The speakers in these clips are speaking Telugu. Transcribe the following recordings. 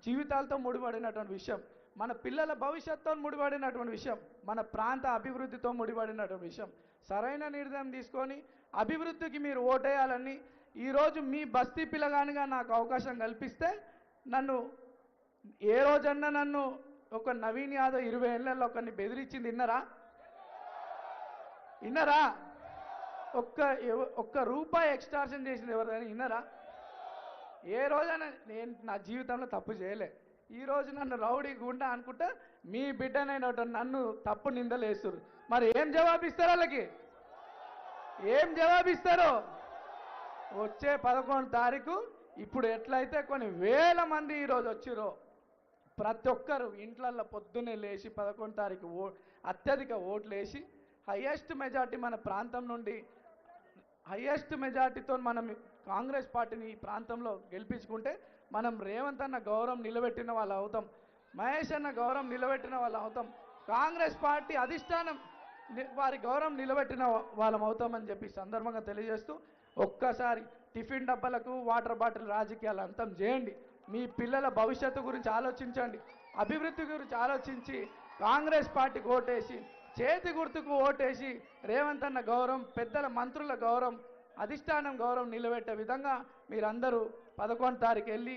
జీవితాలతో ముడిపడినటువంటి విషయం, మన పిల్లల భవిష్యత్తుతో ముడిపడినటువంటి విషయం, మన ప్రాంత అభివృద్ధితో ముడిపడినటువంటి విషయం. సరైన నిర్ణయం తీసుకొని అభివృద్ధికి మీరు ఓటేయాలని ఈరోజు మీ బస్తీ పిల్లగానిగా నాకు అవకాశం కల్పిస్తే నన్ను ఏ రోజన్నా నన్ను ఒక నవీన్ యాదవ్ 20 ఏళ్ళలో ఒకరిని బెదిరించింది విన్నరా? ఒక్క రూపాయి ఎక్స్టార్షన్ చేసింది ఎవరైనా విన్నరా? ఏ రోజైనా నేను నా జీవితంలో తప్పు చేయలే. ఈరోజు నన్ను రౌడీ గుండా అనుకుంటా మీ బిడ్డనైన నన్ను తప్పు నిందలేస్తారు. మరి ఏం జవాబిస్తారు వాళ్ళకి? ఏం జవాబిస్తారు? వచ్చే 11 తారీఖు ఇప్పుడు ఎట్లయితే కొన్ని వేల మంది ఈరోజు వచ్చిరో ప్రతి ఒక్కరు ఇంట్లల్లో పొద్దున్నే లేచి 11 తారీఖు అత్యధిక ఓట్లు వేసి హైయెస్ట్ మెజార్టీ మన ప్రాంతం నుండి హైయెస్ట్ మెజార్టీతో మనం కాంగ్రెస్ పార్టీని ఈ ప్రాంతంలో గెలిపించుకుంటే మనం రేవంత్ అన్న గౌరవం నిలబెట్టిన వాళ్ళు అవుతాం, మహేష్ అన్న గౌరవం నిలబెట్టిన వాళ్ళు అవుతాం, కాంగ్రెస్ పార్టీ అధిష్టానం వారి గౌరవం నిలబెట్టిన వాళ్ళం అవుతామని చెప్పి సందర్భంగా తెలియజేస్తూ ఒక్కసారి టిఫిన్ డబ్బాలకు వాటర్ బాటిల్ రాజకీయాలు అంతం చేయండి. మీ పిల్లల భవిష్యత్తు గురించి ఆలోచించండి, అభివృద్ధి గురించి ఆలోచించి కాంగ్రెస్ పార్టీకి ఓటేసి చేతి గుర్తుకు ఓటేసి రేవంత్ అన్న గౌరవం, పెద్దల మంత్రుల గౌరవం, అధిష్టానం గౌరవం నిలబెట్టే విధంగా మీరందరూ 11 తారీఖు వెళ్ళి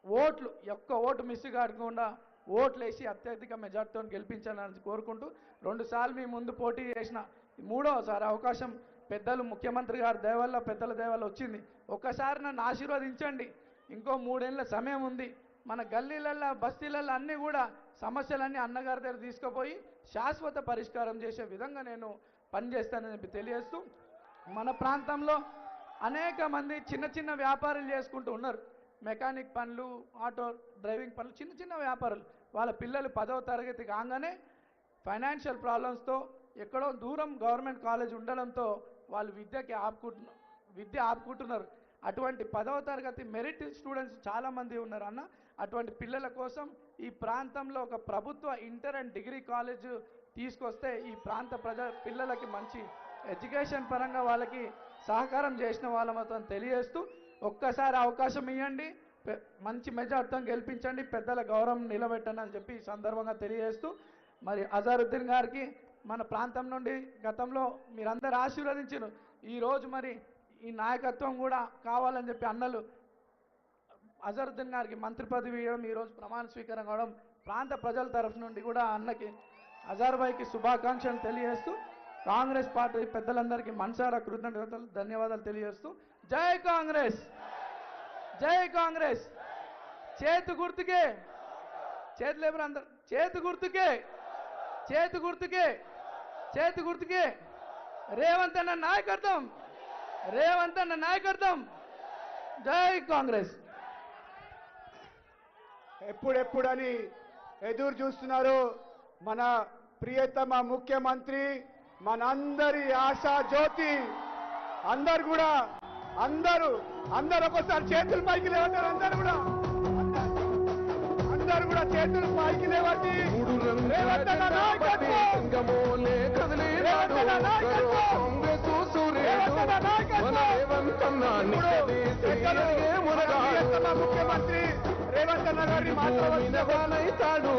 ఓట్లు ఒక్క ఓటు మిస్ కాకుండా ఓట్లేసి అత్యధిక మెజార్టీతో గెలిపించాలని కోరుకుంటూ 2 సార్లు మీ ముందు పోటీ చేసిన 3వసారి అవకాశం పెద్దలు ముఖ్యమంత్రి గారి దయవల్ల పెద్దల దయవల్ల వచ్చింది. ఒక్కసారి నన్ను ఆశీర్వదించండి. ఇంకో 3 ఏళ్ళ సమయం ఉంది. మన గల్లీలల్లో బస్తీలల్లో అన్నీ కూడా సమస్యలన్నీ అన్నగారి దగ్గర తీసుకుపోయి శాశ్వత పరిష్కారం చేసే విధంగా నేను పనిచేస్తానని చెప్పి తెలియజేస్తూ మన ప్రాంతంలో అనేక మంది చిన్న చిన్న వ్యాపారాలు చేసుకుంటూ ఉన్నారు. మెకానిక్ పనులు, ఆటో డ్రైవింగ్ పనులు, చిన్న చిన్న వ్యాపారాలు. వాళ్ళ పిల్లలు 10వ తరగతి కాగానే ఫైనాన్షియల్ ప్రాబ్లమ్స్తో ఎక్కడో దూరం గవర్నమెంట్ కాలేజ్ ఉండడంతో వాళ్ళు విద్య ఆపుకుంటున్నారు. అటువంటి 10వ తరగతి మెరిట్ స్టూడెంట్స్ చాలామంది ఉన్నారు అన్న. అటువంటి పిల్లల కోసం ఈ ప్రాంతంలో ఒక ప్రభుత్వ ఇంటర్ అండ్ డిగ్రీ కాలేజ్ తీసుకొస్తే ఈ ప్రాంత పిల్లలకి మంచి ఎడ్యుకేషన్ పరంగా వాళ్ళకి సహకారం చేసిన వాళ్ళతో తెలియజేస్తూ ఒక్కసారి అవకాశం ఇవ్వండి, మంచి మెజార్టీతో గెలిపించండి, పెద్దల గౌరవం నిలబెట్టండి అని చెప్పి ఈ సందర్భంగా తెలియజేస్తూ మరి అజారుద్దీన్ గారికి మన ప్రాంతం నుండి గతంలో మీరందరూ ఆశీర్వదించారు. ఈరోజు మరి ఈ నాయకత్వం కూడా కావాలని చెప్పి అన్నలు అజరుద్దీన్ గారికి మంత్రి పదవి ఇవ్వడం, ఈరోజు ప్రమాణ స్వీకారం కావడం ప్రాంత ప్రజల తరఫు నుండి కూడా అన్నకి అజార్భాయ్కి శుభాకాంక్షలు తెలియజేస్తూ కాంగ్రెస్ పార్టీ పెద్దలందరికీ మనసారా కృతజ్ఞతలు ధన్యవాదాలు తెలియజేస్తూ జై కాంగ్రెస్, జై కాంగ్రెస్. చేతు గుర్తుకే, చేతులు ఎవరు అందరు, చేతు గుర్తుకే, చేతు గుర్తుకే, చేతు గుర్తుకే. రేవంత్ అన్న నాయకత్వం, రేవంత్ అన్న నాయకత్వం. జై కాంగ్రెస్. ఎప్పుడెప్పుడని ఎదురు చూస్తున్నారు మన ప్రియతమ ముఖ్యమంత్రి, మనందరి ఆశా జ్యోతి. అందరూ ఒకసారి చేతులు పైకి లేవంటారు. అందరూ కూడా చేతులు పైకి లేవండి. రేవంత్ అన్న నాయకత్వం, రేవంత్ అన్న నాయకత్వం, ముఖ్యమంత్రి రేవంత్ అన్న గారిని మాట్లాడతాడు.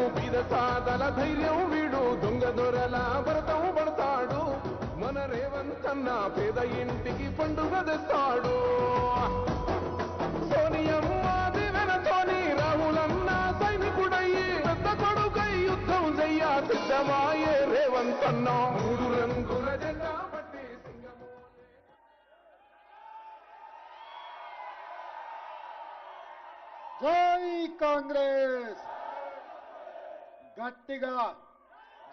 సాదల ధైర్యం వీడు, దొంగ దొరల భరతం పడతాడు. మన రేవంత్ అన్న పేద ఇంటికి పండుగ తెస్తాడు. సోనియమ్మ దివెనతోని రాహులన్న సైనికుడయ్యి పెద్ద కొడుకై యుద్ధం చెయ్య సిద్ధమాయే రేవంత్ అన్న. 3 రంగుల జెండా పట్టి సింగమో. జై కాంగ్రెస్, గట్టిగా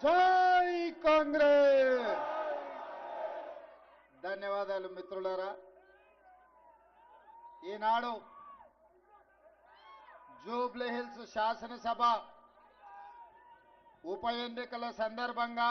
జై కాంగ్రెస్. ధన్యవాదాలు మిత్రులారా. ఈనాడు జూబ్లీ హిల్స్ శాసనసభ ఉప ఎన్నికల సందర్భంగా